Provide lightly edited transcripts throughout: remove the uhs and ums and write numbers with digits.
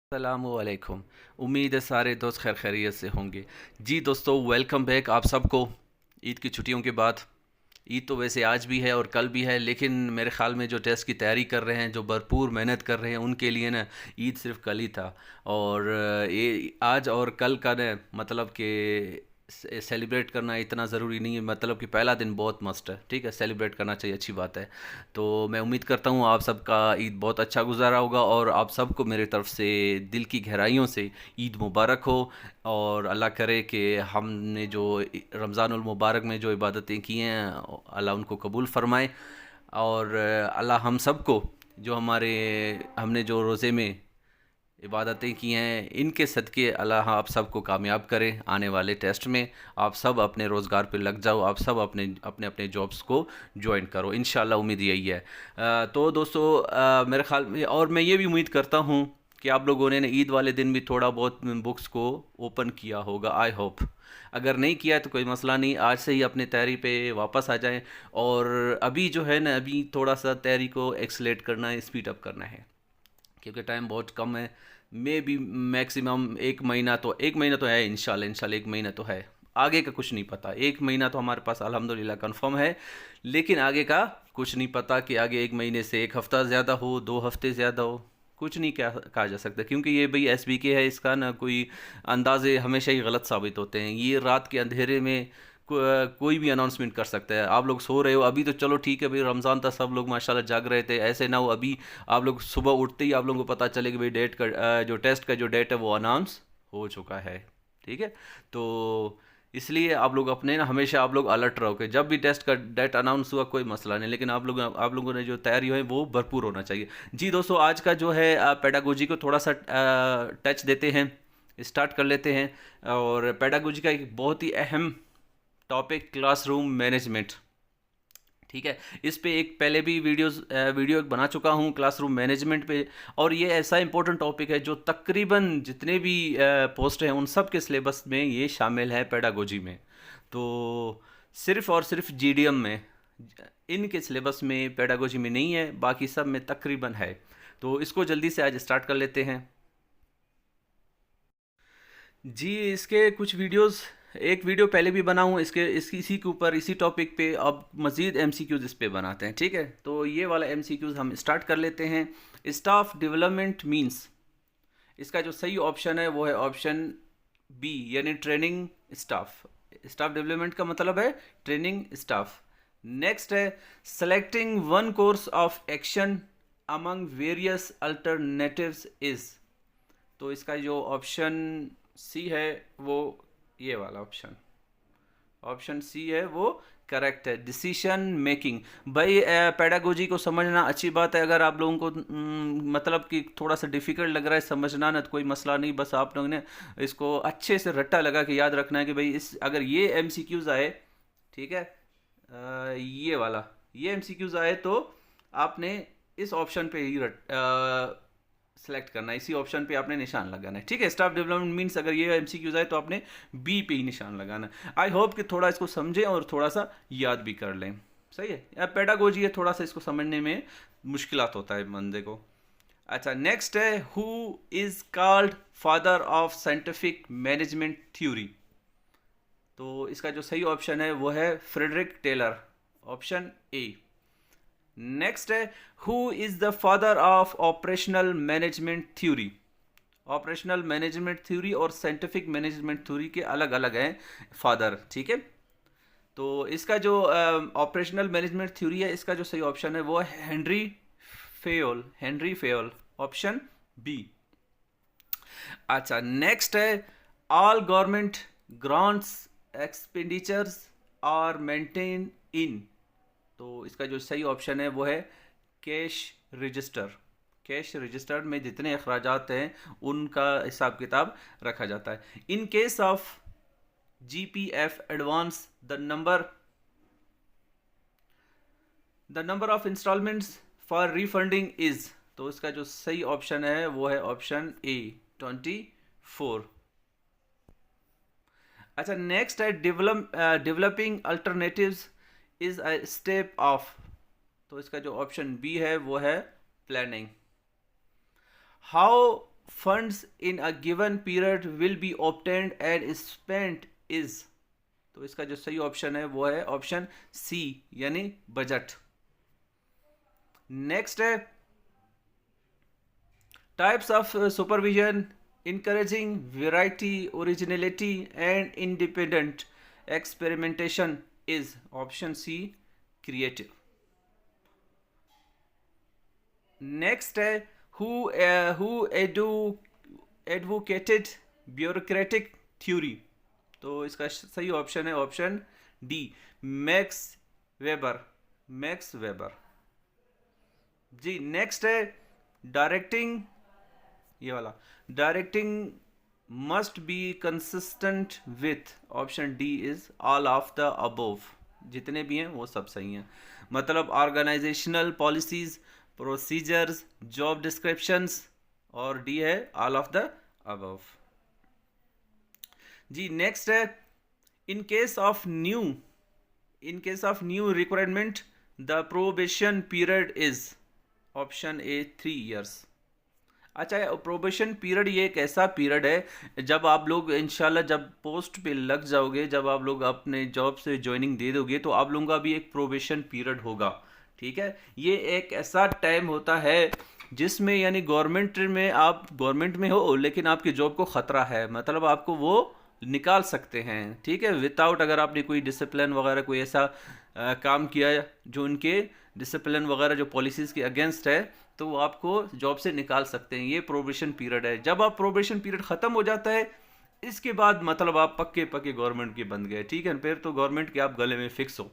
अस्सलामुअलैकुम। उम्मीद है सारे दोस्त खैर खैरियत से होंगे। जी दोस्तों, वेलकम बैक आप सबको ईद की छुट्टियों के बाद। ईद तो वैसे आज भी है और कल भी है, लेकिन मेरे ख़्याल में जो टेस्ट की तैयारी कर रहे हैं, जो भरपूर मेहनत कर रहे हैं, उनके लिए ना ईद सिर्फ कल ही था। और ये आज और कल का ना मतलब कि सेलिब्रेट करना इतना ज़रूरी नहीं है, मतलब कि पहला दिन बहुत मस्त है, ठीक है, सेलिब्रेट करना चाहिए, अच्छी बात है। तो मैं उम्मीद करता हूँ आप सबका ईद बहुत अच्छा गुजारा होगा और आप सबको मेरे तरफ से दिल की गहराइयों से ईद मुबारक हो। और अल्लाह करे कि हमने जो रमज़ानुल मुबारक में जो इबादतें की हैं, अल्लाह उनको कबूल फ़रमाए। और अल्लाह हम सबको जो हमारे हमने जो रोज़े में इबादतें की हैं, इनके सदक़े अल्लाह आप सबको कामयाब करें आने वाले टेस्ट में। आप सब अपने रोज़गार पे लग जाओ, आप सब अपने अपने अपने जॉब्स को ज्वाइन करो, इंशाल्लाह उम्मीद यही है। तो दोस्तों, मेरे ख़्याल में और मैं ये भी उम्मीद करता हूँ कि आप लोगों ने ईद वाले दिन भी थोड़ा बहुत बुक्स को ओपन किया होगा, आई होप। अगर नहीं किया है तो कोई मसला नहीं, आज से ही अपने तैयारी पे वापस आ जाएं। और अभी जो है ना, अभी थोड़ा सा तैयारी को एक्सलेट करना है, स्पीड अप करना है, क्योंकि टाइम बहुत कम है। मे बी मैक्सिमम एक महीना तो है, इंशाल्लाह इंशाल्लाह एक महीना तो है। आगे का कुछ नहीं पता, एक महीना तो हमारे पास अल्हम्दुलिल्लाह कंफर्म है, लेकिन आगे का कुछ नहीं पता कि आगे एक महीने से एक हफ़्ता ज़्यादा हो, 2 हफ्ते ज़्यादा हो, कुछ नहीं कहा जा सकता, क्योंकि ये भाई SBK है, इसका ना कोई अंदाजे हमेशा ही गलत साबित होते हैं। ये रात के अंधेरे में कोई भी अनाउंसमेंट कर सकता है। आप लोग सो रहे हो अभी तो चलो ठीक है भाई, रमज़ान था, सब लोग माशाल्लाह जाग रहे थे, ऐसे ना हो अभी आप लोग सुबह उठते ही आप लोगों को पता चले कि भाई डेट का जो टेस्ट का जो डेट है वो अनाउंस हो चुका है, ठीक है। तो इसलिए आप लोग अपने ना हमेशा आप लोग अलर्ट रहो कि जब भी टेस्ट का डेट अनाउंस हुआ कोई मसला नहीं, लेकिन आप लोगों ने जो तैयारी है वो भरपूर होना चाहिए। जी दोस्तों, आज का जो है पेडागोजी को थोड़ा सा टच देते हैं, स्टार्ट कर लेते हैं। और पेडागोजी का एक बहुत ही अहम टॉपिक क्लासरूम मैनेजमेंट, ठीक है। इस पे एक पहले भी वीडियो एक बना चुका हूँ क्लासरूम मैनेजमेंट पे। और ये ऐसा इंपॉर्टेंट टॉपिक है जो तकरीबन जितने भी पोस्ट हैं उन सब के सिलेबस में ये शामिल है पेडागोजी में। तो सिर्फ और सिर्फ GDM में इनके सिलेबस में पेडागोजी में नहीं है, बाकी सब में तकरीबन है। तो इसको जल्दी से आज स्टार्ट कर लेते हैं। जी, इसके कुछ वीडियोस, एक वीडियो पहले भी बना हूँ इसी के ऊपर, इसी टॉपिक पे। अब मज़ीद MCQs इस पे बनाते हैं, ठीक है। तो ये वाला MCQs हम स्टार्ट कर लेते हैं। स्टाफ डेवलपमेंट मींस, इसका जो सही ऑप्शन है वो है ऑप्शन बी, यानी ट्रेनिंग स्टाफ। स्टाफ डेवलपमेंट का मतलब है ट्रेनिंग स्टाफ। नेक्स्ट है selecting one course of action among various alternatives is. तो इसका जो ऑप्शन सी है वो ये वाला ऑप्शन, ऑप्शन सी है वो करेक्ट है, डिसीशन मेकिंग। भाई पेडागोजी को समझना अच्छी बात है, अगर आप लोगों को मतलब कि थोड़ा सा डिफ़िकल्ट लग रहा है समझना ना, तो कोई मसला नहीं, बस आप लोगों ने इसको अच्छे से रट्टा लगा के याद रखना है कि भाई इस अगर ये MCQs आए, ठीक है, ये MCQs आए तो आपने इस ऑप्शन पे ही सेलेक्ट करना है, इसी ऑप्शन पे आपने निशान लगाना है, ठीक है। स्टाफ डेवलपमेंट मींस अगर ये MCQs आए तो आपने बी पे ही निशान लगाना है। आई होप कि थोड़ा इसको समझें और थोड़ा सा याद भी कर लें, सही है। या पेडागोजी है, थोड़ा सा इसको समझने में मुश्किलात होता है बंदे को। अच्छा, नेक्स्ट है who is called father of scientific management theory. तो इसका जो सही ऑप्शन है वो है Frederick Taylor, option A. Next है who is the father of operational management theory. Operational management theory और साइंटिफिक मैनेजमेंट थ्योरी के अलग अलग हैं फादर, ठीक है। तो इसका जो ऑपरेशनल मैनेजमेंट थ्योरी है, इसका जो सही ऑप्शन है वो है हेनरी फेयोल, ऑप्शन बी। अच्छा, नेक्स्ट है all government grants expenditures are maintain in. तो इसका जो सही ऑप्शन है वो है कैश रजिस्टर। कैश रजिस्टर में जितने अखराजात हैं उनका हिसाब किताब रखा जाता है। In case of GPF advance the number of installments for refunding is. तो इसका जो सही ऑप्शन है वो है ऑप्शन ए, 24। अच्छा, नेक्स्ट है developing alternatives is a step of. तो इसका जो ऑप्शन बी है वो है planning. How funds in a given period will be obtained and spent is. तो इसका जो सही ऑप्शन है वो है ऑप्शन सी, यानी बजट। नेक्स्ट है types of supervision encouraging variety, originality and independent experimentation is option C, creative. Next है who advocated bureaucratic theory। तो इसका सही ऑप्शन है option D, Max Weber. Max Weber ji. Next है डायरेक्टिंग, ये वाला, directing must be consistent with, option D is all of the above. जितने भी हैं वो सब सही हैं, मतलब organisational policies, procedures, job descriptions, और डी है ऑल ऑफ द अबोव जी। नेक्स्ट है in case of new requirement the probation period is, option A 3 years। अच्छा, प्रोबेशन पीरियड ये एक ऐसा पीरियड है जब आप लोग इंशाल्लाह जब पोस्ट पे लग जाओगे, जब आप लोग अपने जॉब से ज्वाइनिंग दे दोगे तो आप लोगों का भी एक प्रोबेशन पीरियड होगा, ठीक है। ये एक ऐसा टाइम होता है जिसमें यानी गवर्नमेंट में हो लेकिन आपकी जॉब को ख़तरा है, मतलब आपको वो निकाल सकते हैं, ठीक है, विदाउट, अगर आपने कोई डिसिप्लिन वगैरह कोई ऐसा काम किया जो उनके डिसिप्लिन वगैरह जो पॉलिसीज़ के अगेंस्ट है, तो वो आपको जॉब से निकाल सकते हैं। ये प्रोबेशन पीरियड है। जब आप प्रोबेशन पीरियड ख़त्म हो जाता है इसके बाद मतलब आप पक्के गवर्नमेंट के बन गए, ठीक है, फिर तो गवर्नमेंट के आप गले में फिक्स हो,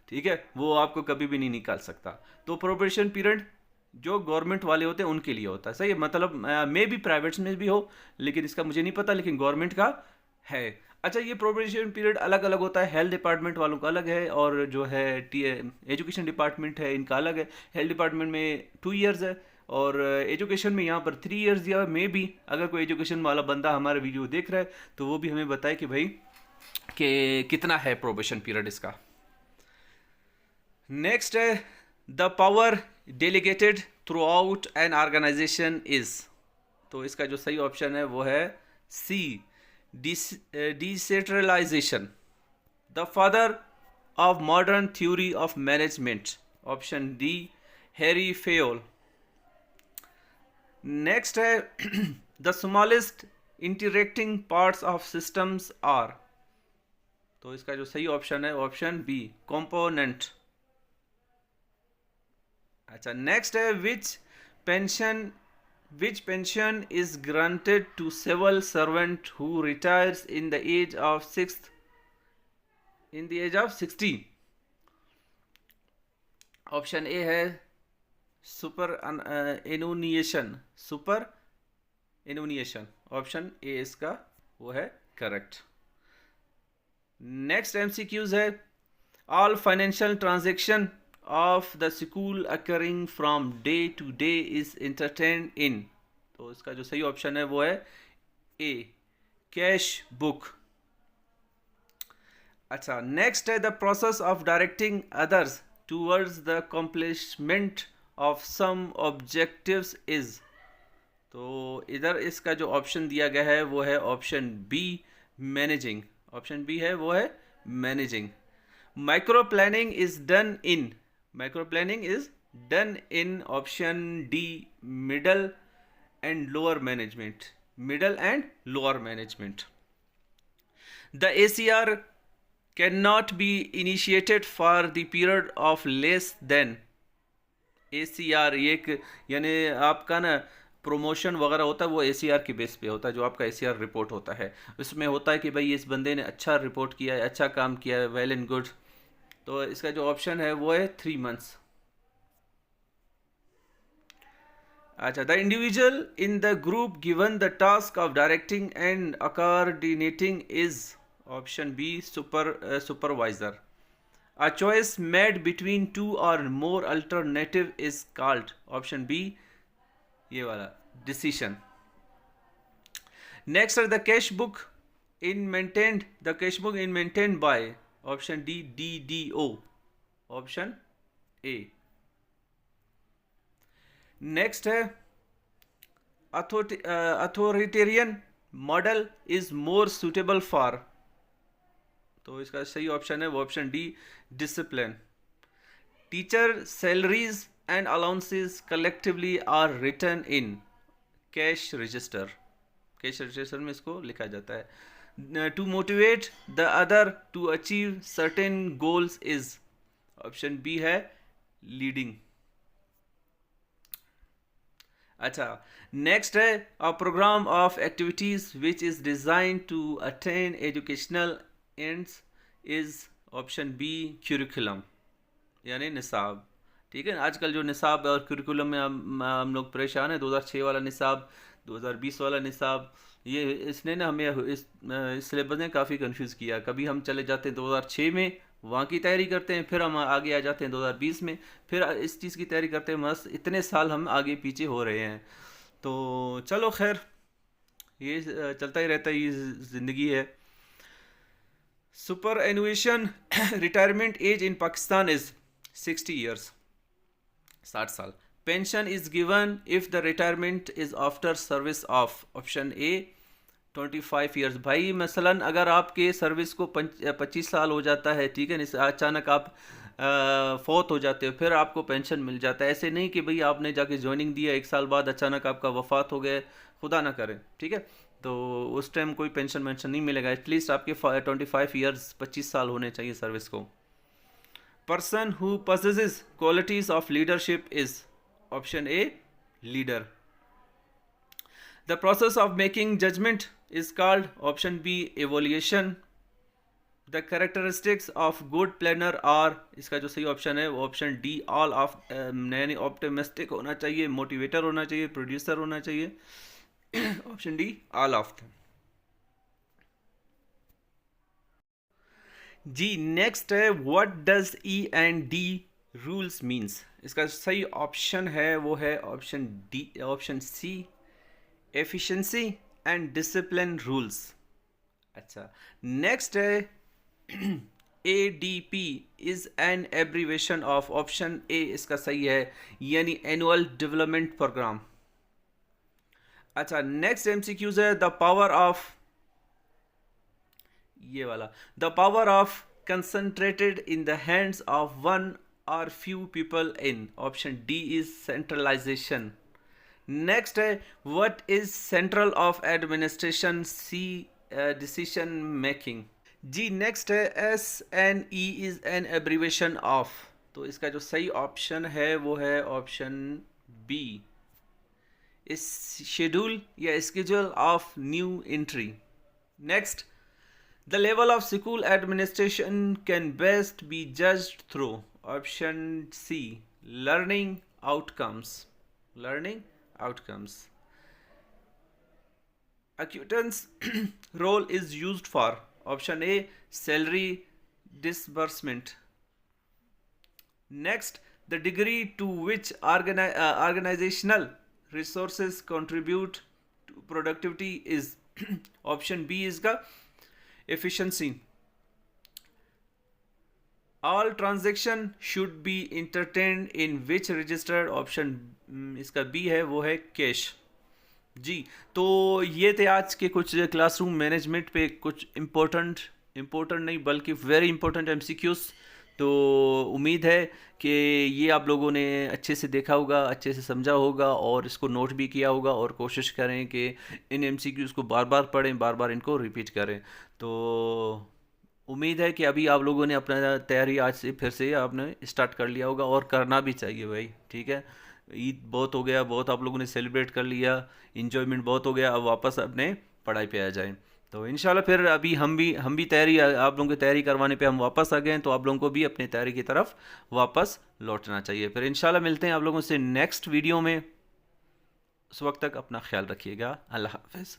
ठीक है, वो आपको कभी भी नहीं निकाल सकता। तो प्रोबेशन पीरियड जो गवर्नमेंट वाले होते हैं उनके लिए होता है, सही है, मतलब मे भी प्राइवेट्स में भी हो लेकिन इसका मुझे नहीं पता, लेकिन गवर्नमेंट का है। अच्छा, ये प्रोबेशन पीरियड अलग अलग होता है, हेल्थ डिपार्टमेंट वालों का अलग है और जो है एजुकेशन डिपार्टमेंट है इनका अलग है। हेल्थ डिपार्टमेंट में 2 years है और एजुकेशन में यहाँ पर 3 years, या मे भी अगर कोई एजुकेशन वाला बंदा हमारा वीडियो देख रहा है तो वो भी हमें बताए कि भाई कि कितना है प्रोबेशन पीरियड इसका। नेक्स्ट है the power delegated throughout an organisation is. तो इसका जो सही ऑप्शन है वो है C, decentralisation, the father of modern theory of management, option D Harry Fayol. Next है the smallest interacting parts of systems are. तो इसका जो सही ऑप्शन है ऑप्शन बी, कंपोनेंट। अच्छा, नेक्स्ट है which pension is granted to civil servant who retires in the age of 60। Option A है super एनुनिएशन, option A इसका वो है करेक्ट। नेक्स्ट एमसीक्यूज है all financial transaction of the school occurring from day to day is entertained in। तो इसका जो सही option है वो है ए, कैश बुक। अच्छा, नेक्स्ट है the process of directing others towards the accomplishment of some objectives is. तो इधर इसका जो ऑप्शन दिया गया है वो है option B, managing. Option B है वो है managing. Micro planning is done in, micro planning is done in option D, middle and lower management, the ACR cannot be initiated for the period of less than, ACR ये एक यानी आपका ना promotion वगैरह होता है वो ACR के बेस पे होता है, जो आपका ACR रिपोर्ट होता है उसमें होता है कि भाई इस बंदे ने अच्छा रिपोर्ट किया है, अच्छा काम किया है, वेल एंड गुड। तो इसका जो ऑप्शन है वो है 3 months। अच्छा, the individual in the group given the task of directing and coordinating is, option B, supervisor. A choice made between 2 or more alternative is called, option B, ये वाला, decision. Next है the cash book in maintained by, option D, DDO, option A. Next है authoritarian model is more suitable for, तो इसका सही option है वो option D, discipline. Teacher salaries and allowances collectively are written in cash register, cash register में इसको लिखा जाता है। To motivate the other to achieve certain goals is, option B है लीडिंग। अच्छा, नेक्स्ट है a programme of activities which is design to attain educational ends is, option B curriculum, यानी निसाब। ठीक है, आजकल जो निसाब और करिकुलम में हम लोग परेशान हैं, 2006 वाला निसाब, 2020 वाला निसाब, ये इसने ना हमें इस सिलेबस ने काफ़ी कंफ्यूज किया। कभी हम चले जाते हैं 2006 में, वहाँ की तैयारी करते हैं, फिर हम आगे आ जाते हैं 2020 में, फिर इस चीज़ की तैयारी करते हैं, बस इतने साल हम आगे पीछे हो रहे हैं। तो चलो खैर, ये चलता ही रहता है, ये ज़िंदगी है। Superannuation retirement age in Pakistan is 60 years, 60 साल। Pension is given if the retirement is after service of, option A 25 years. भाई मसलन अगर आपके सर्विस को 25 साल हो जाता है, ठीक है, अचानक आप फौत हो जाते हो, फिर आपको पेंशन मिल जाता है। ऐसे नहीं कि भाई आपने जाके ज्वाइनिंग दिया, 1 साल बाद अचानक आपका वफात हो गया, खुदा ना करे, ठीक है, तो उस टाइम कोई पेंशन नहीं मिलेगा। एटलीस्ट आपके 25 ईयर्स, 25 साल होने चाहिए सर्विस को। Person who possesses qualities of leadership is, option A leader. The process of making judgment is called, option B evaluation. The characteristics of good planner are, इसका जो सही ऑप्शन है वो ऑप्शन डी, ऑल ऑफ, यानी optimistic होना चाहिए, motivator होना चाहिए, प्रोड्यूसर होना चाहिए, ऑप्शन डी ऑल ऑफ। जी नेक्स्ट है what does E and D rules means, इसका सही ऑप्शन है वो है option D, option C efficiency and discipline rules. अच्छा, नेक्स्ट है ADP is an abbreviation of, option A इसका सही है, यानी एनुअल डेवलपमेंट प्रोग्राम। अच्छा, नेक्स्ट MCQs है द पावर ऑफ, ये वाला, the power of concentrated in the hands of one or few people in, option D is centralisation. Next है what is central of administration, C decision making. जी next है SNE is an abbreviation of, तो इसका जो सही option है वो है ऑप्शन बी, इस शेड्यूल या schedule of new entry. Next, the level of school administration can best be judged through, option C learning outcomes, learning outcomes. Accountant's role is used for, option A salary disbursement. Next, the degree to which organizational resources contribute to productivity is, option B is का efficiency. All transaction should be entertained in which register, option इसका B है वो है cash. जी, तो ये थे आज के कुछ क्लासरूम मैनेजमेंट पे कुछ इम्पोर्टेंट नहीं बल्कि वेरी इंपॉर्टेंट MCQs। तो उम्मीद है कि ये आप लोगों ने अच्छे से देखा होगा, अच्छे से समझा होगा और इसको नोट भी किया होगा, और कोशिश करें कि इन MCQs को बार बार पढ़ें, बार बार इनको रिपीट करें। तो उम्मीद है कि अभी आप लोगों ने अपना तैयारी आज से फिर से आपने स्टार्ट कर लिया होगा, और करना भी चाहिए भाई, ठीक है। ईद बहुत हो गया, बहुत आप लोगों ने सेलिब्रेट कर लिया, इन्जॉयमेंट बहुत हो गया, अब वापस अपने पढ़ाई पे आ जाएं। तो इंशाल्लाह फिर अभी हम भी तैयारी, आप लोगों की तैयारी करवाने पे हम वापस आ गए, तो आप लोगों को भी अपनी तैयारी की तरफ वापस लौटना चाहिए। फिर इंशाल्लाह मिलते हैं आप लोगों से नेक्स्ट वीडियो में। उस वक्त तक अपना ख्याल रखिएगा। अल्लाह हाफ़िज़।